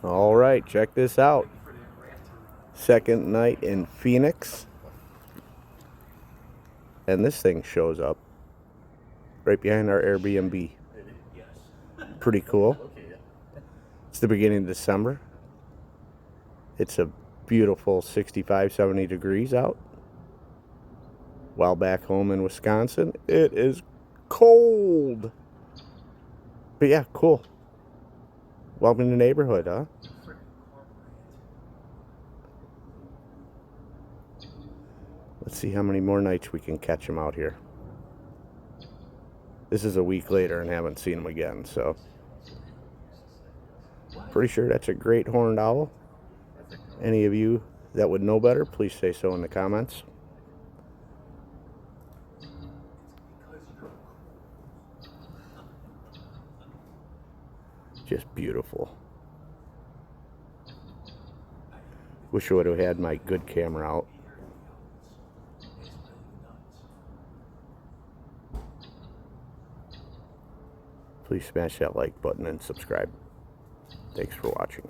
All right, check this out. Second night in Phoenix. And this thing shows up right behind our Airbnb. Pretty cool. It's the beginning of December. It's a beautiful 65, 70 degrees out. While back home in Wisconsin, it is cold. But yeah, cool. Welcome to the neighborhood, huh? Let's see how many more nights we can catch him out here. This is a week later and haven't seen him again, so. Pretty sure that's a great horned owl. Any of you that would know better, please say so in the comments. Just beautiful. Wish I would have had my good camera out. Please smash that like button and subscribe. Thanks for watching.